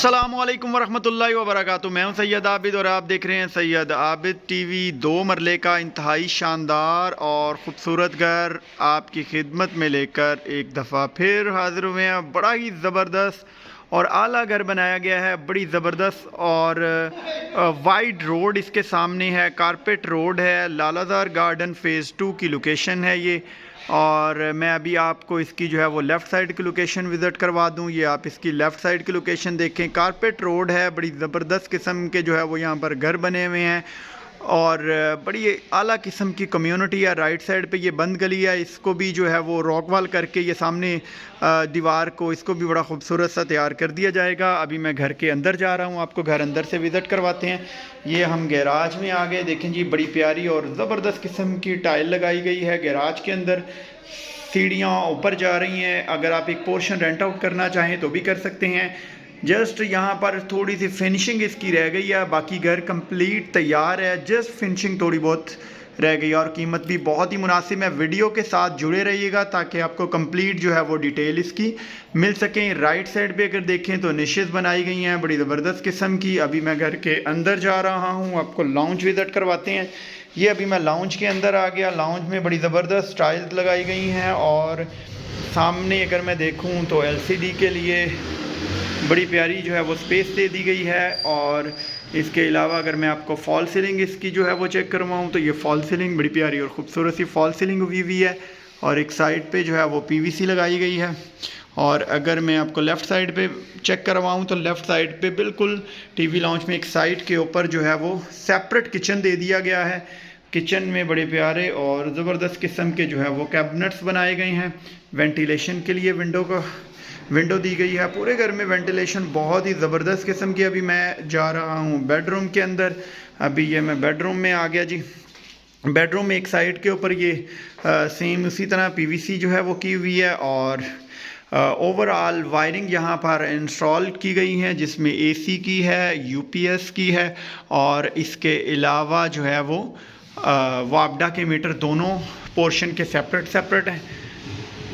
अस्सलामुअलैकुम वरहमतुल्लाहि वबरकातुहू। मैं हूं सैयद आबिद और आप देख रहे हैं सैयद आबिद टीवी। 2 मरले का इंतहाई शानदार और ख़ूबसूरत घर आपकी खिदमत में लेकर एक दफ़ा फिर हाज़िर हुए हैं। बड़ा ही ज़बरदस्त और आला घर बनाया गया है, बड़ी ज़बरदस्त और वाइड रोड इसके सामने है, कारपेट रोड है, लालाजार गार्डन फ़ेज़ 2 की लोकेशन है ये। और मैं अभी आपको इसकी जो है वो लेफ़्ट साइड की लोकेशन विज़िट करवा दूं। ये आप इसकी लेफ़्ट साइड की लोकेशन देखें, कारपेट रोड है, बड़ी ज़बरदस्त किस्म के जो है वो यहाँ पर घर बने हुए हैं और बड़ी आला किस्म की कम्युनिटी है। राइट साइड पे ये बंद गली है, इसको भी जो है वो रॉक वॉल करके ये सामने दीवार को इसको भी बड़ा खूबसूरत सा तैयार कर दिया जाएगा। अभी मैं घर के अंदर जा रहा हूँ, आपको घर अंदर से विज़िट करवाते हैं। ये हम गैराज में आ गए, देखें जी बड़ी प्यारी और ज़बरदस्त किस्म की टाइल लगाई गई है गैराज के अंदर। सीढ़ियाँ ऊपर जा रही हैं, अगर आप एक पोर्शन रेंट आउट करना चाहें तो भी कर सकते हैं। जस्ट यहाँ पर थोड़ी सी फिनिशिंग इसकी रह गई है, बाकी घर कंप्लीट तैयार है, जस्ट फिनिशिंग थोड़ी बहुत रह गई और कीमत भी बहुत ही मुनासिब है। वीडियो के साथ जुड़े रहिएगा ताकि आपको कंप्लीट जो है वो डिटेल इसकी मिल सकें। राइट साइड पे अगर देखें तो निशेज़ बनाई गई हैं बड़ी ज़बरदस्त किस्म की। अभी मैं घर के अंदर जा रहा हूँ, आपको लाउंज विज़िट करवाते हैं। ये अभी मैं लाउंज के अंदर आ गया। लाउंज में बड़ी ज़बरदस्त टाइल्स लगाई गई हैं और सामने अगर मैं देखूँ तो LCD के लिए बड़ी प्यारी जो है वो स्पेस दे दी गई है। और इसके अलावा अगर मैं आपको फॉल सीलिंग इसकी जो है वो चेक करवाऊँ तो ये फॉल सीलिंग बड़ी प्यारी और ख़ूबसूरत सी फॉल सीलिंग हुई है और एक साइड पे जो है वो PVC लगाई गई है। और अगर मैं आपको लेफ़्ट साइड पे चेक करवाऊँ तो लेफ़्ट साइड पे बिल्कुल टीवी लाउंज में एक साइड के ऊपर जो है वो सेपरेट किचन दे दिया गया है। किचन में बड़े प्यारे और ज़बरदस्त किस्म के जो है वो कैबिनेट्स बनाए गए हैं। वेंटिलेशन के लिए विंडो दी गई है। पूरे घर में वेंटिलेशन बहुत ही ज़बरदस्त किस्म की। अभी मैं जा रहा हूँ बेडरूम के अंदर। अभी ये मैं बेडरूम में आ गया जी। बेडरूम में एक साइड के ऊपर ये सेम उसी तरह PVC जो है वो की हुई है और ओवरऑल वायरिंग यहाँ पर इंस्टॉल की गई है, जिसमें AC की है, UPS की है और इसके अलावा जो है वो वापडा के मीटर दोनों पोर्शन के सेपरेट हैं।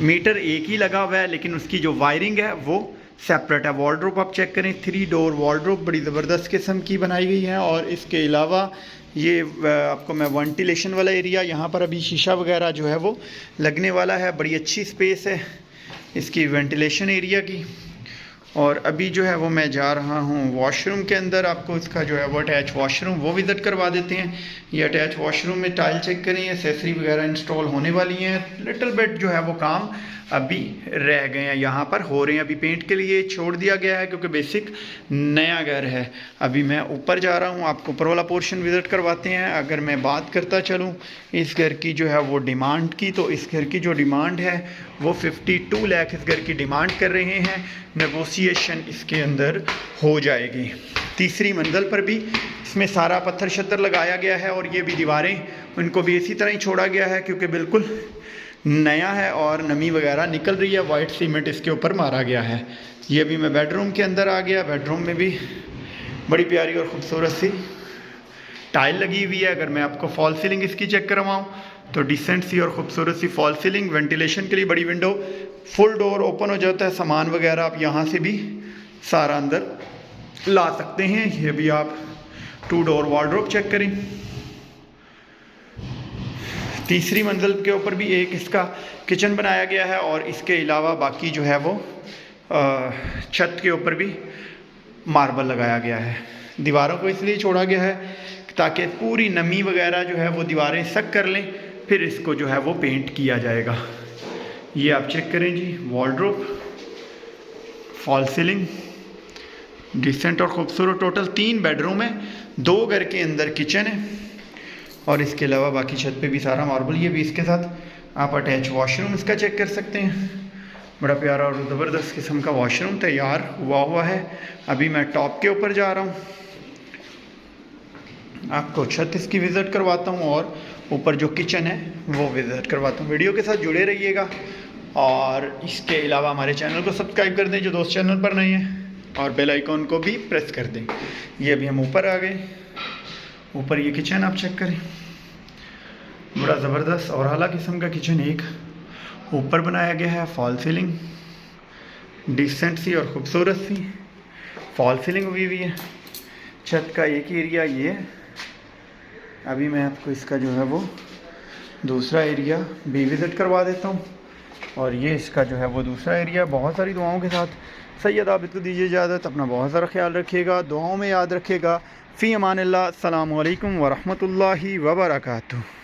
मीटर एक ही लगा हुआ है लेकिन उसकी जो वायरिंग है वो सेपरेट है। वॉर्डरोब आप चेक करें, 3 डोर वॉर्डरोब बड़ी ज़बरदस्त किस्म की बनाई गई है। और इसके अलावा ये आपको मैं वेंटिलेशन वाला एरिया, यहाँ पर अभी शीशा वगैरह जो है वो लगने वाला है। बड़ी अच्छी स्पेस है इसकी वेंटिलेशन एरिया की। और अभी जो है वो मैं जा रहा हूँ वॉशरूम के अंदर, आपको इसका जो है वो अटैच वॉशरूम वो विज़िट करवा देते हैं। ये अटैच वॉशरूम में टाइल चेक करें, एक्सेसरी वगैरह इंस्टॉल होने वाली हैं। लिटिल बिट जो है वो काम अभी रह गए हैं, यहाँ पर हो रहे हैं। अभी पेंट के लिए छोड़ दिया गया है क्योंकि बेसिक नया घर है। अभी मैं ऊपर जा रहा हूँ, आपको ऊपर वाला पोर्शन विज़िट करवाते हैं। अगर मैं बात करता चलूँ इस घर की जो है वो डिमांड की, तो इस घर की जो डिमांड है वो 52 लाख इस घर की डिमांड कर रहे हैं। नेगोशिएशन इसके अंदर हो जाएगी। तीसरी मंजिल पर भी इसमें सारा पत्थर शत्तर लगाया गया है और ये भी दीवारें उनको भी इसी तरह ही छोड़ा गया है क्योंकि बिल्कुल नया है और नमी वगैरह निकल रही है। वाइट सीमेंट इसके ऊपर मारा गया है। ये भी मैं बेडरूम के अंदर आ गया। बेडरूम में भी बड़ी प्यारी और ख़ूबसूरत सी टाइल लगी हुई है। अगर मैं आपको फॉल सीलिंग इसकी चेक करवाऊँ तो डिसेंट सी और ख़ूबसूरत सी फॉल सीलिंग। वेंटिलेशन के लिए बड़ी विंडो, फुल डोर ओपन हो जाता है, सामान वगैरह आप यहाँ से भी सारा अंदर ला सकते हैं। ये भी आप 2 डोर वॉर्डरोब चेक करें। तीसरी मंजिल के ऊपर भी एक इसका किचन बनाया गया है और इसके अलावा बाकी जो है वो छत के ऊपर भी मार्बल लगाया गया है। दीवारों को इसलिए छोड़ा गया है ताकि पूरी नमी वगैरह जो है वो दीवारें सक कर लें, फिर इसको जो है वो पेंट किया जाएगा। ये आप चेक करें जी, वॉर्डरोब, फॉल सीलिंग, डिसेंट और ख़ूबसूरत। टोटल 3 बेडरूम है, 2 घर के अंदर किचन है और इसके अलावा बाकी छत पे भी सारा मार्बल। ये भी इसके साथ आप अटैच वॉशरूम इसका चेक कर सकते हैं। बड़ा प्यारा और ज़बरदस्त किस्म का वॉशरूम तैयार हुआ है। अभी मैं टॉप के ऊपर जा रहा हूँ, आपको छत इसकी विज़िट करवाता हूँ और ऊपर जो किचन है वो विज़िट करवाता हूँ। वीडियो के साथ जुड़े रहिएगा और इसके अलावा हमारे चैनल को सब्सक्राइब कर दें जो दोस्त चैनल पर नहीं हैं और बेल आइकॉन को भी प्रेस कर दें। ये अभी हम ऊपर आ गए। ऊपर ये किचन आप चेक करें, बड़ा ज़बरदस्त और आला किस्म का किचन एक ऊपर बनाया गया है। फॉल सीलिंग डिसेंट सी और ख़ूबसूरत सी फॉल सीलिंग हुई है। छत का एक एरिया ये है। अभी मैं आपको इसका जो है वो दूसरा एरिया भी विज़िट करवा देता हूँ। और ये इसका जो है वो दूसरा एरिया। बहुत सारी दुआओं के साथ सैयद आबिद को दीजिए इजाज़त। अपना बहुत सारा ख्याल रखिएगा, दुआओं में याद रखिएगा। फ़ी अमानिल्लाह। अस्सलामु अलैकुम व रहमतुल्लाहि व बरकातुहू।